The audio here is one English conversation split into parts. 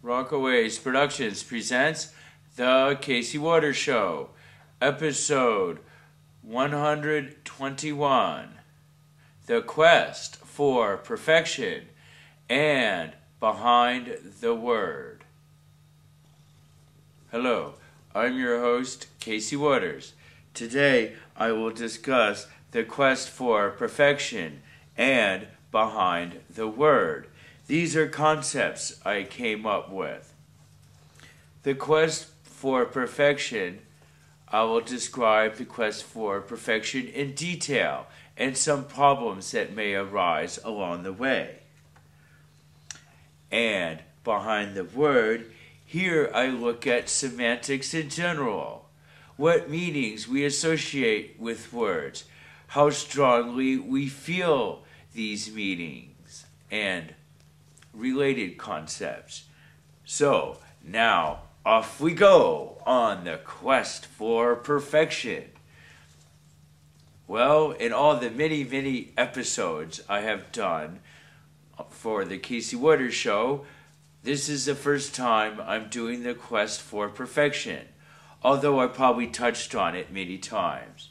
Rockaways Productions presents The Casey Waters Show, episode 121, The Quest for Perfection and Behind the Word. Hello, I'm your host, Casey Waters. Today I will discuss the quest for perfection and behind the word. These are concepts I came up with. The quest for perfection, I will describe the quest for perfection in detail and some problems that may arise along the way. And behind the word, here I look at semantics in general. What meanings we associate with words, how strongly we feel these meanings, and related concepts. So, now, off we go on the quest for perfection. Well, in all the many episodes I have done for the Casey Waters Show, this is the first time I'm doing the quest for perfection, although I probably touched on it many times.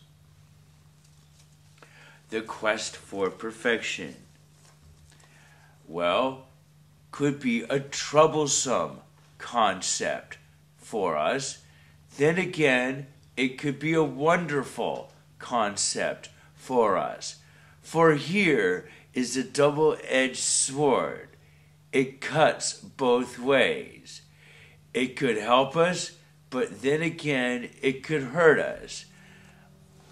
The quest for perfection, well, could be a troublesome concept for us. Then again, it could be a wonderful concept for us. For here is a double-edged sword. It cuts both ways. It could help us, but then again, it could hurt us.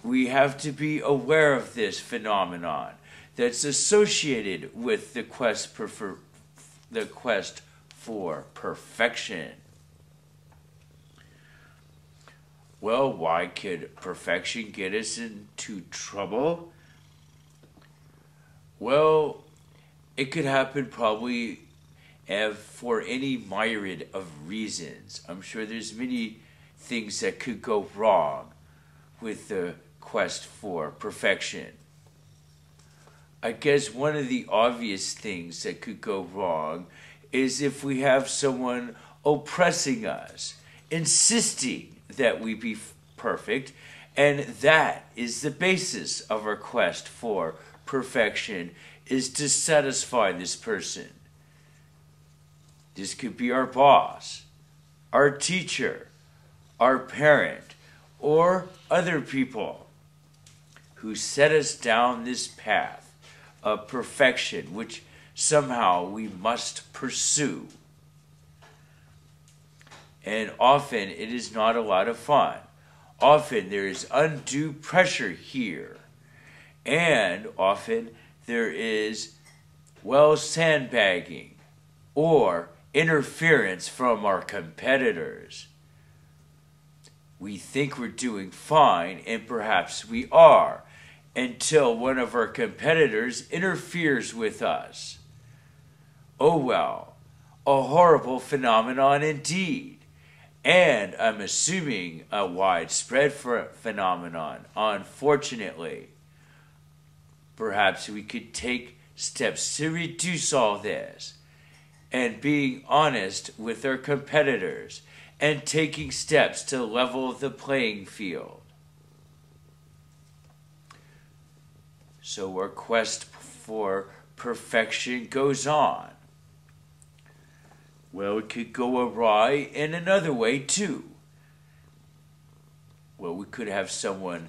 We have to be aware of this phenomenon that's associated with the quest for perfection. Well, why could perfection get us into trouble? Well, it could happen probably for any myriad of reasons. I'm sure there's many things that could go wrong with the quest for perfection. I guess one of the obvious things that could go wrong is if we have someone oppressing us, insisting that we be perfect, and that is the basis of our quest for perfection, is to satisfy this person. This could be our boss, our teacher, our parent, or other people who set us down this path of perfection, which somehow we must pursue. And often it is not a lot of fun. Often there is undue pressure here. And often there is, sandbagging or interference from our competitors. We think we're doing fine, and perhaps we are, until one of our competitors interferes with us. Oh well, a horrible phenomenon indeed, and I'm assuming a widespread phenomenon, unfortunately. Perhaps we could take steps to reduce all this, and being honest with our competitors, and taking steps to level the playing field. So our quest for perfection goes on. Well, it could go awry in another way too. Well, we could have someone,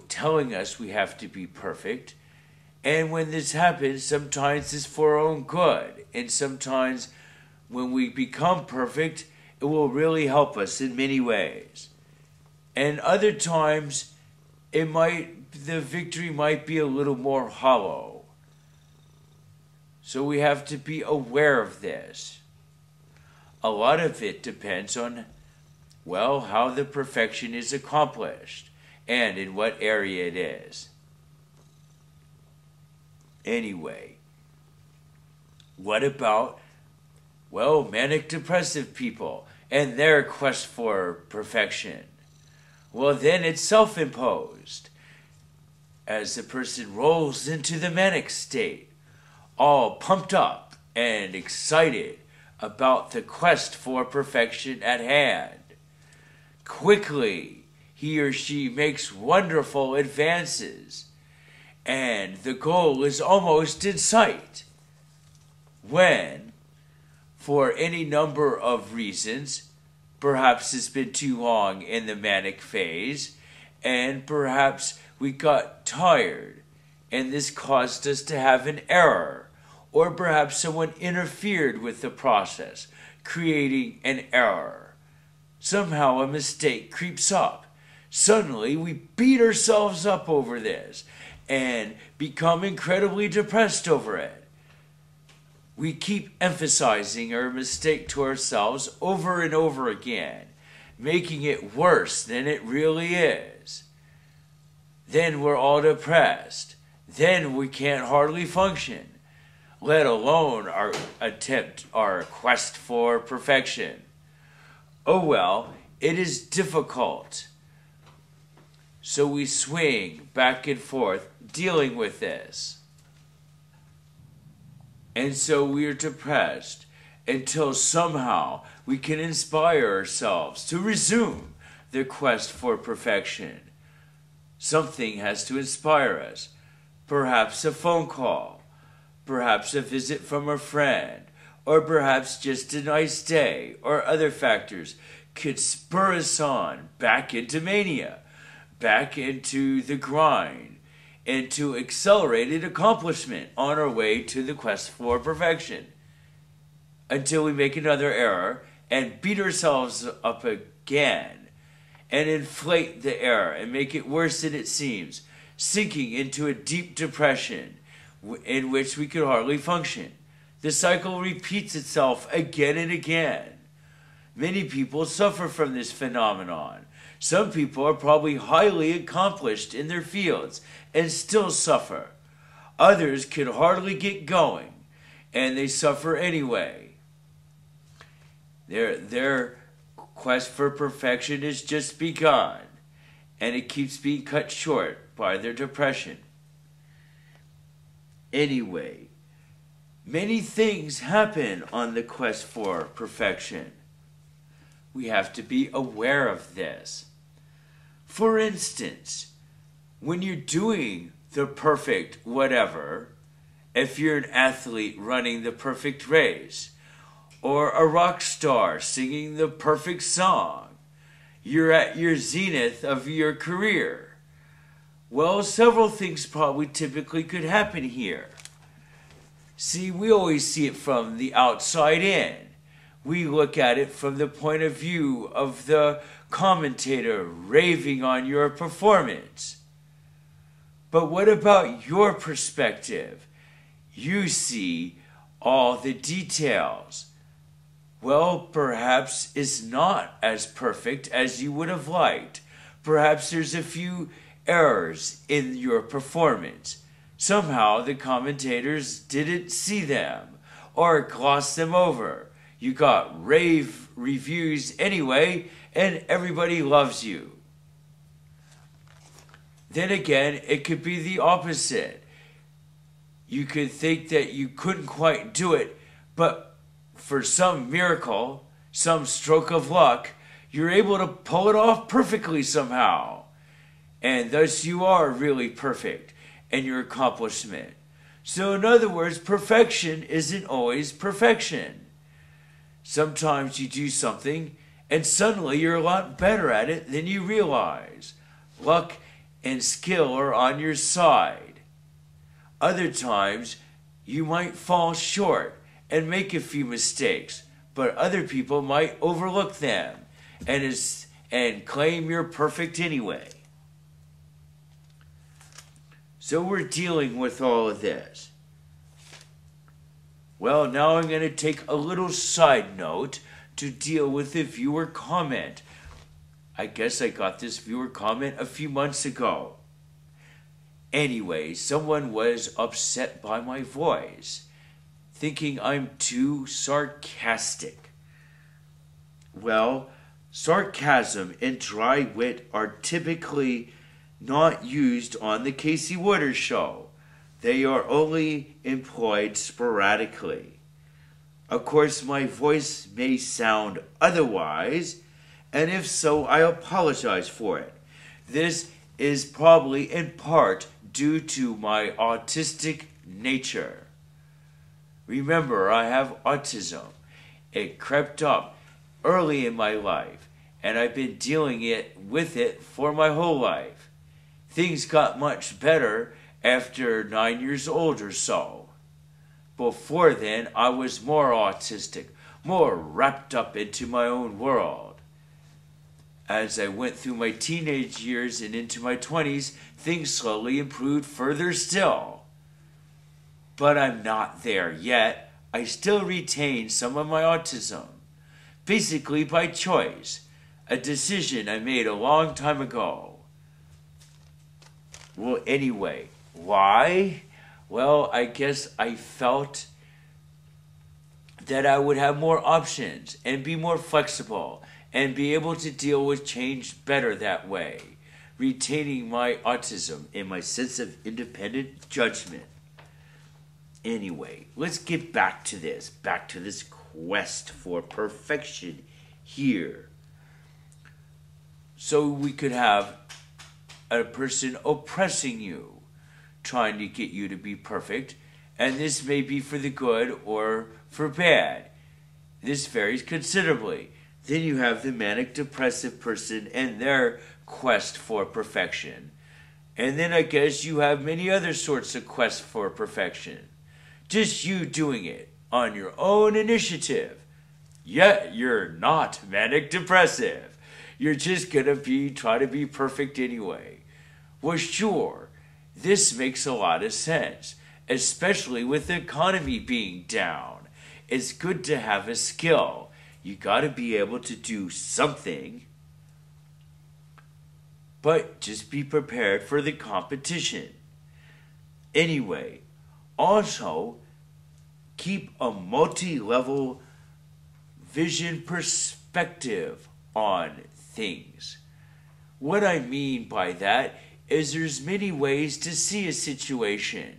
telling us we have to be perfect. And when this happens, sometimes it's for our own good. And sometimes when we become perfect, it will really help us in many ways. And other times, the victory might be a little more hollow. So we have to be aware of this. A lot of it depends on, how the perfection is accomplished and in what area it is. Anyway, what about, manic depressive people and their quest for perfection? Well, then it's self-imposed. As the person rolls into the manic state, all pumped up and excited about the quest for perfection at hand. Quickly, he or she makes wonderful advances, and the goal is almost in sight. When, for any number of reasons, perhaps it's been too long in the manic phase, and perhaps we got tired, and this caused us to have an error, or perhaps someone interfered with the process, creating an error. Somehow a mistake creeps up. Suddenly we beat ourselves up over this and become incredibly depressed over it. We keep emphasizing our mistake to ourselves over and over again, making it worse than it really is. Then we're all depressed. Then we can't hardly function, let alone our quest for perfection. Oh well, it is difficult. So we swing back and forth dealing with this. And so we are depressed until somehow we can inspire ourselves to resume the quest for perfection. Something has to inspire us. Perhaps a phone call, perhaps a visit from a friend, or perhaps just a nice day, or other factors could spur us on back into mania, back into the grind, into accelerated accomplishment on our way to the quest for perfection, until we make another error and beat ourselves up again and inflate the error and make it worse than it seems, sinking into a deep depression in which we could hardly function. The cycle repeats itself again and again. Many people suffer from this phenomenon. Some people are probably highly accomplished in their fields and still suffer. Others can hardly get going, and they suffer anyway. Their quest for perfection has just begun, and it keeps being cut short by their depression. Anyway, many things happen on the quest for perfection. We have to be aware of this. For instance, when you're doing the perfect whatever, if you're an athlete running the perfect race, or a rock star singing the perfect song, you're at your zenith of your career. Well, several things probably typically could happen here. See, we always see it from the outside in. We look at it from the point of view of the commentator raving on your performance. But what about your perspective? You see all the details. Well, perhaps it's not as perfect as you would have liked. Perhaps there's a few errors in your performance. Somehow the commentators didn't see them or glossed them over. You got rave reviews anyway, and everybody loves you. Then again, it could be the opposite. You could think that you couldn't quite do it, but for some miracle, some stroke of luck, you're able to pull it off perfectly somehow. And thus you are really perfect in your accomplishment. So in other words, perfection isn't always perfection. Sometimes you do something and suddenly you're a lot better at it than you realize. Luck and skill are on your side. Other times you might fall short and make a few mistakes, but other people might overlook them and claim you're perfect anyway. So we're dealing with all of this. Well, now I'm going to take a little side note to deal with the viewer comment. I guess I got this viewer comment a few months ago. Anyway, someone was upset by my voice, thinking I'm too sarcastic. Well, sarcasm and dry wit are typically not used on the Casey Waters Show. They are only employed sporadically. Of course, my voice may sound otherwise, and if so, I apologize for it. This is probably in part due to my autistic nature. Remember, I have autism. It crept up early in my life, and I've been dealing with it for my whole life. Things got much better after 9 years old or so. Before then, I was more autistic, more wrapped up into my own world. As I went through my teenage years and into my 20s, things slowly improved further still. But I'm not there yet. I still retain some of my autism, basically by choice, a decision I made a long time ago. Well, anyway, why? Well, I guess I felt that I would have more options and be more flexible and be able to deal with change better that way, retaining my autism and my sense of independent judgment. Anyway, let's get back to this quest for perfection here. So we could have a person oppressing you, trying to get you to be perfect, and this may be for the good or for bad. This varies considerably. Then you have the manic depressive person and their quest for perfection. And then I guess you have many other sorts of quests for perfection. Just you doing it on your own initiative. Yet you're not manic depressive. You're just gonna try to be perfect anyway. Well, sure, this makes a lot of sense, especially with the economy being down. It's good to have a skill. You gotta be able to do something, but just be prepared for the competition. Anyway, also, keep a multi-level vision perspective on things. What I mean by that is there's many ways to see a situation.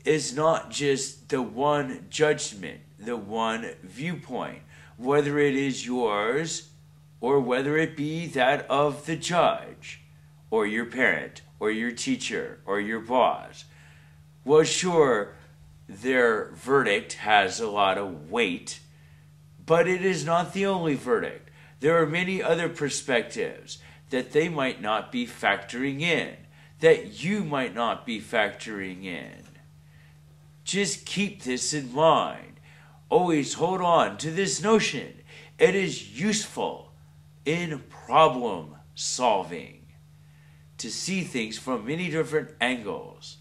It's not just the one judgment, the one viewpoint, whether it is yours or whether it be that of the judge or your parent or your teacher or your boss. Well, sure, their verdict has a lot of weight, but it is not the only verdict. There are many other perspectives that they might not be factoring in, that you might not be factoring in. Just keep this in mind. Always hold on to this notion. It is useful in problem solving to see things from many different angles,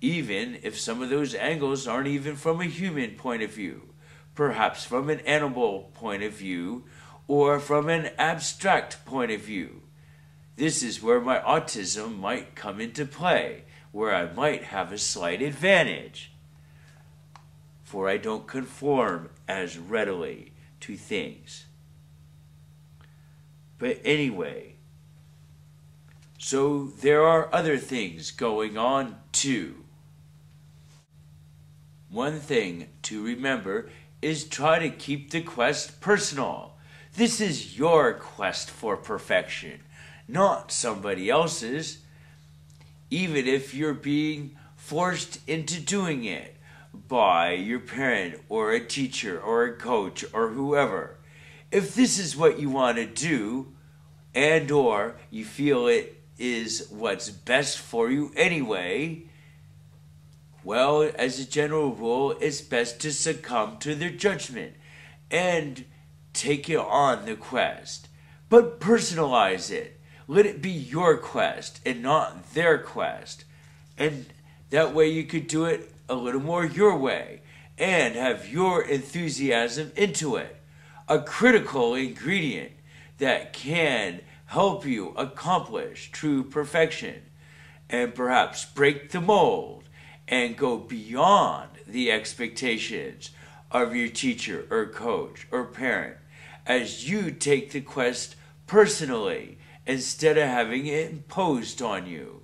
even if some of those angles aren't even from a human point of view, perhaps from an animal point of view, or from an abstract point of view. This is where my autism might come into play, where I might have a slight advantage, for I don't conform as readily to things. But anyway, so there are other things going on too. One thing to remember is try to keep the quest personal. This is your quest for perfection, not somebody else's, even if you're being forced into doing it by your parent or a teacher or a coach or whoever. If this is what you want to do, and or you feel it is what's best for you anyway, well, as a general rule, it's best to succumb to their judgment and take it on the quest. But personalize it. Let it be your quest and not their quest. And that way you could do it a little more your way and have your enthusiasm into it. A critical ingredient that can help you accomplish true perfection and perhaps break the mold and go beyond the expectations of your teacher or coach or parent as you take the quest personally instead of having it imposed on you.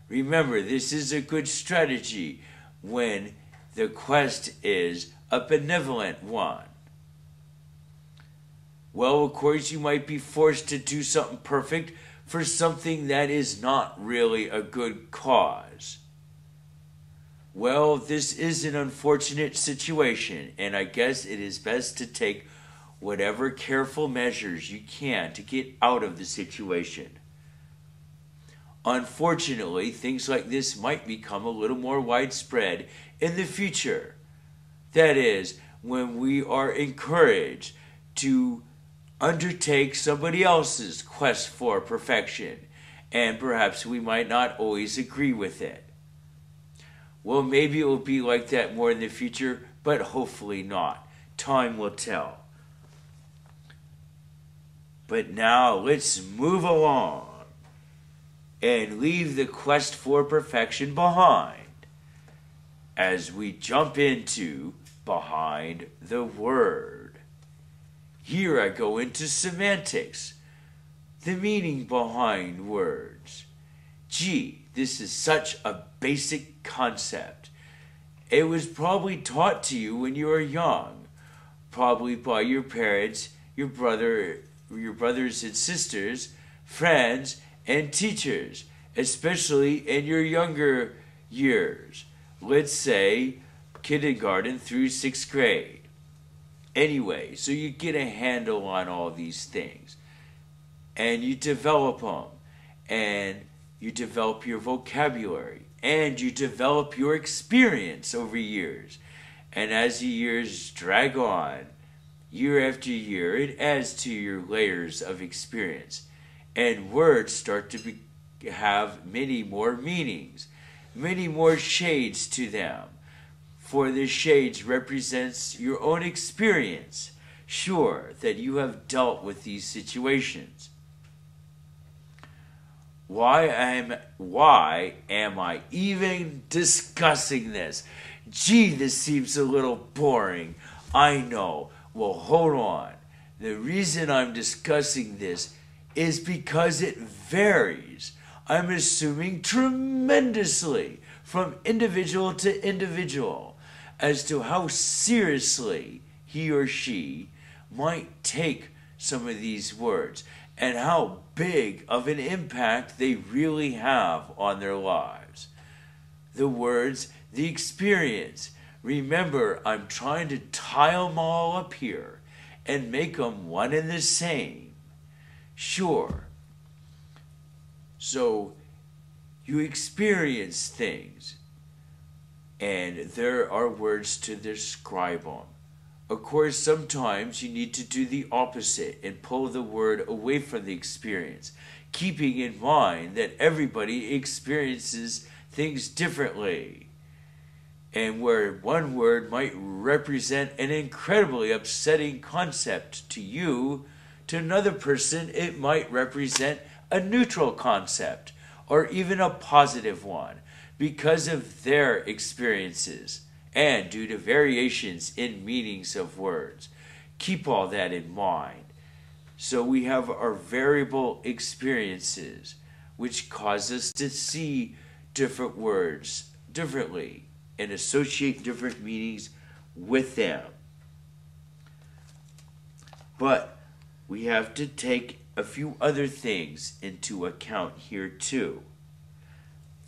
Remember, this is a good strategy when the quest is a benevolent one. Well, of course, you might be forced to do something perfect for something that is not really a good cause. Well, this is an unfortunate situation, and I guess it is best to take whatever careful measures you can to get out of the situation. Unfortunately, things like this might become a little more widespread in the future. That is, when we are encouraged to undertake somebody else's quest for perfection, and perhaps we might not always agree with it. Well, maybe it will be like that more in the future, but hopefully not. Time will tell. But now let's move along and leave the quest for perfection behind as we jump into behind the word. Here I go into semantics, the meaning behind words. Gee, this is such a basic concept. It was probably taught to you when you were young, probably by your parents, your brothers and sisters, friends, and teachers, especially in your younger years. Let's say kindergarten through 6th grade. Anyway, so you get a handle on all these things, and you develop them, and you develop your vocabulary, and you develop your experience over years. And as the years drag on, year after year, it adds to your layers of experience. And words start to have many more meanings, many more shades to them. For the shades represents your own experience. Sure, that you have dealt with these situations. Why am I even discussing this? Gee, this seems a little boring. I know. Well, hold on. The reason I'm discussing this is because it varies. I'm assuming tremendously from individual to individual as to how seriously he or she might take some of these words and how big of an impact they really have on their lives. The words, the experience. Remember, I'm trying to tie them all up here and make them one and the same. Sure. So, you experience things, and there are words to describe them. Of course, sometimes you need to do the opposite and pull the word away from the experience, keeping in mind that everybody experiences things differently. And where one word might represent an incredibly upsetting concept to you, to another person it might represent a neutral concept or even a positive one because of their experiences and due to variations in meanings of words. Keep all that in mind. So we have our variable experiences which cause us to see different words differently and associate different meanings with them. But we have to take a few other things into account here too.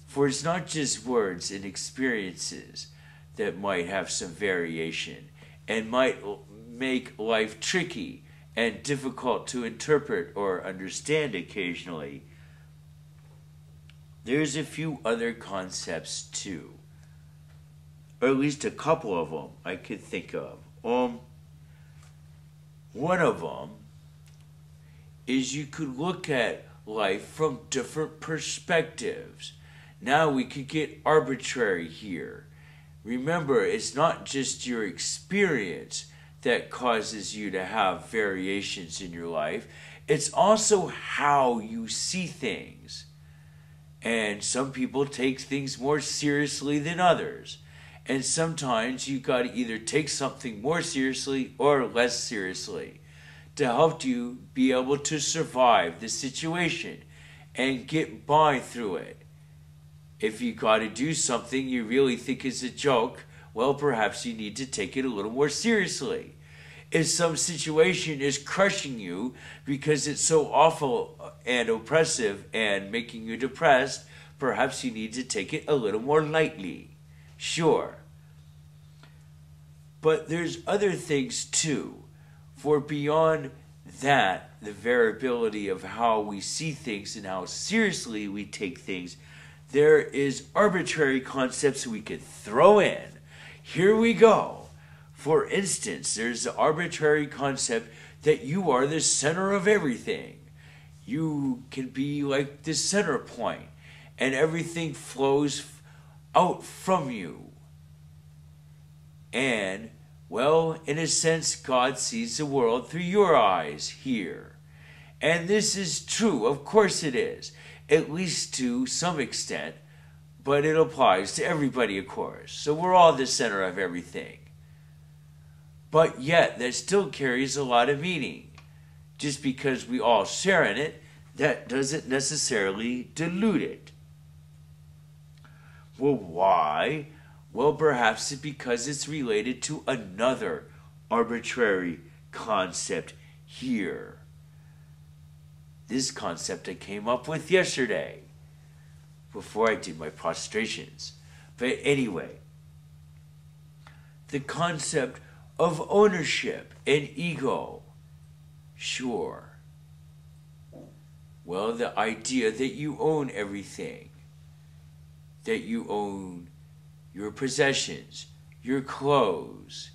For it's not just words and experiences that might have some variation and might make life tricky and difficult to interpret or understand occasionally. There's a few other concepts too, or at least a couple of them I could think of. One of them is you could look at life from different perspectives. Now we could get arbitrary here. Remember, it's not just your experience that causes you to have variations in your life. It's also how you see things. And some people take things more seriously than others. And sometimes you got to either take something more seriously or less seriously to help you be able to survive the situation and get by through it. If you got to do something you really think is a joke, well, perhaps you need to take it a little more seriously. If some situation is crushing you because it's so awful and oppressive and making you depressed, perhaps you need to take it a little more lightly. Sure. But there's other things too. For beyond that, the variability of how we see things and how seriously we take things, there is arbitrary concepts we could throw in. Here we go. For instance, there's the arbitrary concept that you are the center of everything. You can be like the center point, and everything flows out from you. And, well, in a sense, God sees the world through your eyes here. And this is true, of course it is, at least to some extent, but it applies to everybody, of course. So we're all the center of everything. But yet, that still carries a lot of meaning. Just because we all share in it, that doesn't necessarily dilute it. Well, why? Well, perhaps it's because it's related to another arbitrary concept here. This concept I came up with yesterday, before I did my prostrations. But anyway, the concept of ownership and ego. Sure. Well, the idea that you own everything. That you own your possessions, your clothes,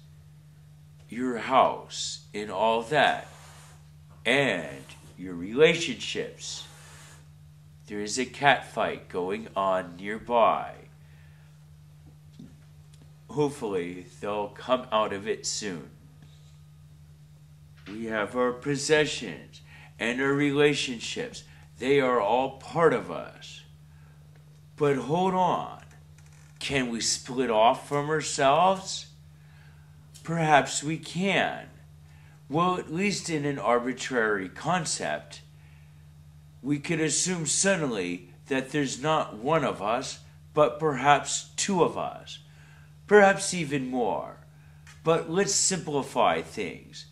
your house, and all that. And your relationships. There is a cat fight going on nearby. Hopefully, they'll come out of it soon. We have our possessions and our relationships. They are all part of us. But hold on. Can we split off from ourselves? Perhaps we can. Well, at least in an arbitrary concept, we could assume suddenly that there's not one of us, but perhaps two of us. Perhaps even more. But let's simplify things.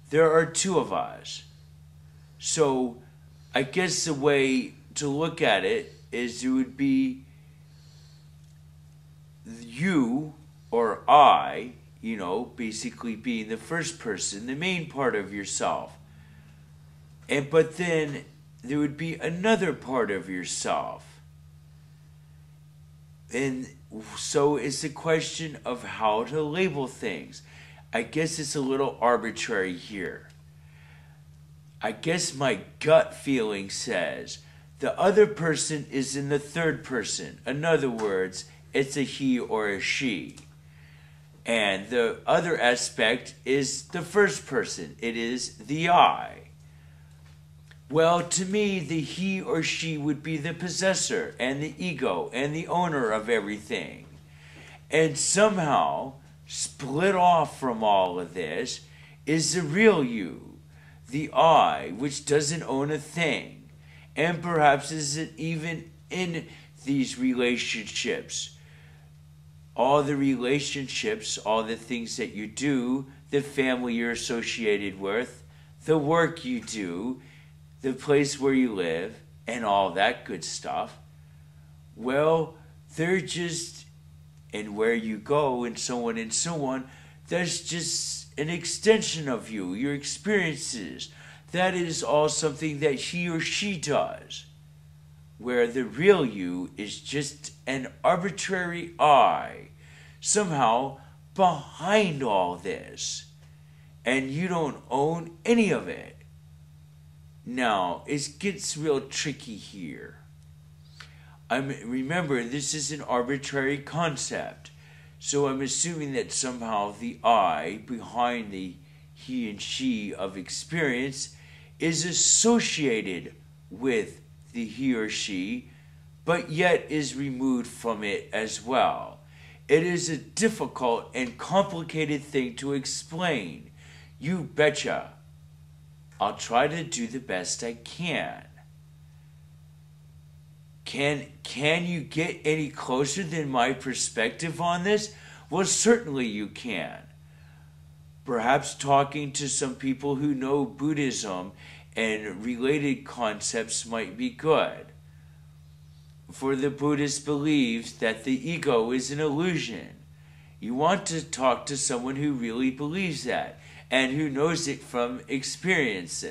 There are two of us. So I guess the way to look at it is it would be you or I, basically being the first person, the main part of yourself. But then there would be another part of yourself. And so it's a question of how to label things. I guess it's a little arbitrary here. I guess my gut feeling says the other person is in the third person. In other words, it's a he or a she. And the other aspect is the first person. It is the I. Well, to me, the he or she would be the possessor and the ego and the owner of everything. And somehow, split off from all of this is the real you, the I, which doesn't own a thing, and perhaps isn't even in these relationships. All the relationships, all the things that you do, the family you're associated with, the work you do, the place where you live, and all that good stuff, well, they're just, and where you go, and so on, that's just an extension of you, your experiences. That is all something that he or she does. Where the real you is just an arbitrary I, somehow behind all this. And you don't own any of it. Now, it gets real tricky here. Remember, this is an arbitrary concept. So I'm assuming that somehow the I behind the he and she of experience is associated with the he or she, but yet is removed from it as well. It is a difficult and complicated thing to explain. You betcha. I'll try to do the best I can. Can you get any closer than my perspective on this? Well, certainly you can. Perhaps talking to some people who know Buddhism and related concepts might be good. For the Buddhist believes that the ego is an illusion. You want to talk to someone who really believes that and who knows it from experience,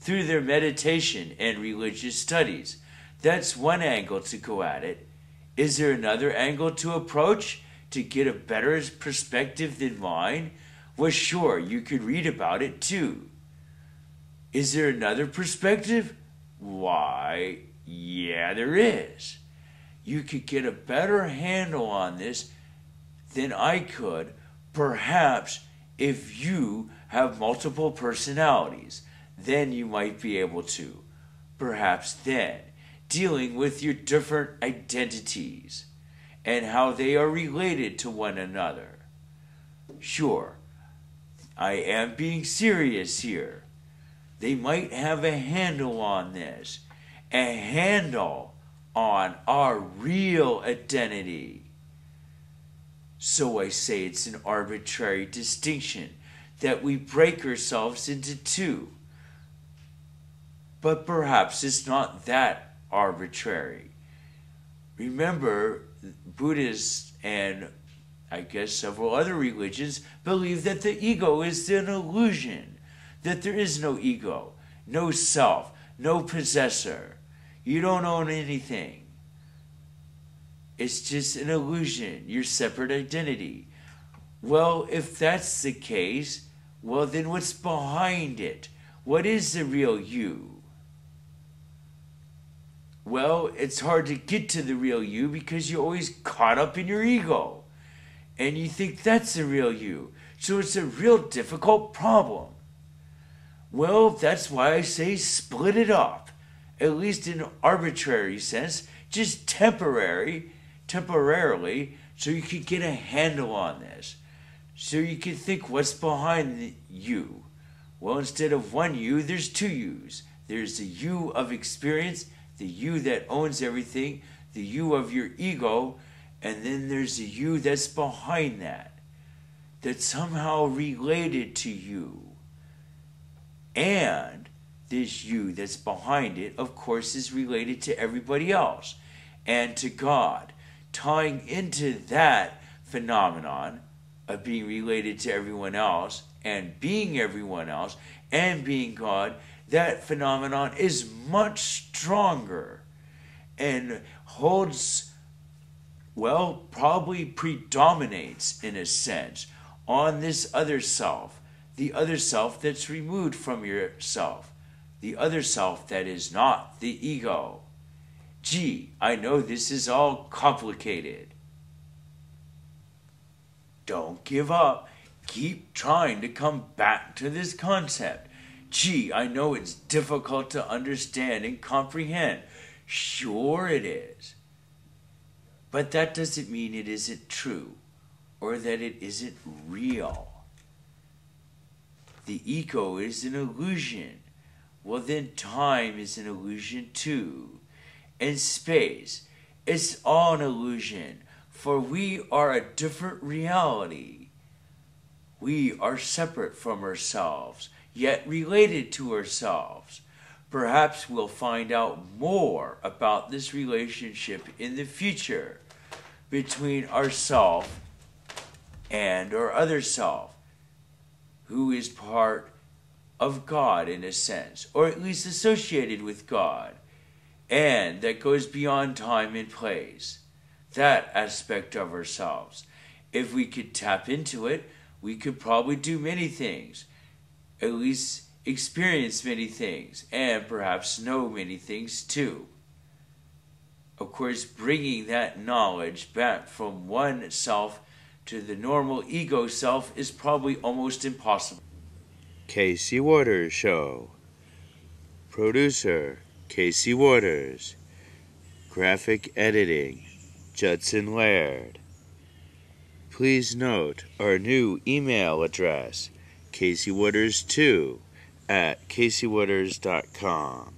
through their meditation and religious studies. That's one angle to go at it. Is there another angle to approach to get a better perspective than mine? Well, sure, you could read about it too. Is there another perspective? Why, yeah, there is. You could get a better handle on this than I could, perhaps if you have multiple personalities. Then you might be able to. Perhaps then, dealing with your different identities and how they are related to one another. Sure, I am being serious here. They might have a handle on this, a handle on our real identity. So I say it's an arbitrary distinction that we break ourselves into two. But perhaps it's not that arbitrary. Remember, Buddhists and I guess several other religions believe that the ego is an illusion, that there is no ego, no self, no possessor. You don't own anything. It's just an illusion, your separate identity. Well, if that's the case, well then what's behind it? What is the real you? Well, it's hard to get to the real you because you're always caught up in your ego. And you think that's the real you. So it's a real difficult problem. Well, that's why I say split it up. At least in an arbitrary sense, just temporarily, so you could get a handle on this. So you can think what's behind the you. Well, instead of one you, there's two yous. There's the you of experience, the you that owns everything, the you of your ego, and then there's the you that's behind that, that's somehow related to you. And this you that's behind it, of course, is related to everybody else and to God. Tying into that phenomenon of being related to everyone else and being everyone else and being God, that phenomenon is much stronger and holds, well, probably predominates in a sense on this other self, the other self that's removed from yourself, the other self that is not the ego. Gee, I know this is all complicated. Don't give up. Keep trying to come back to this concept. Gee, I know it's difficult to understand and comprehend. Sure it is. But that doesn't mean it isn't true or that it isn't real. The ego is an illusion. Well, then time is an illusion too. And space, it's all an illusion, for we are a different reality. We are separate from ourselves, yet related to ourselves. Perhaps we'll find out more about this relationship in the future between ourself and our other self, who is part of God in a sense, or at least associated with God, and that goes beyond time and place. That aspect of ourselves. If we could tap into it, we could probably do many things, at least experience many things, and perhaps know many things too. Of course, bringing that knowledge back from one self to the normal ego self is probably almost impossible. Casey Waters Show. Producer, Casey Waters. Graphic editing, Judson Laird. Please note our new email address, CaseyWaters2 @CaseyWaters.com.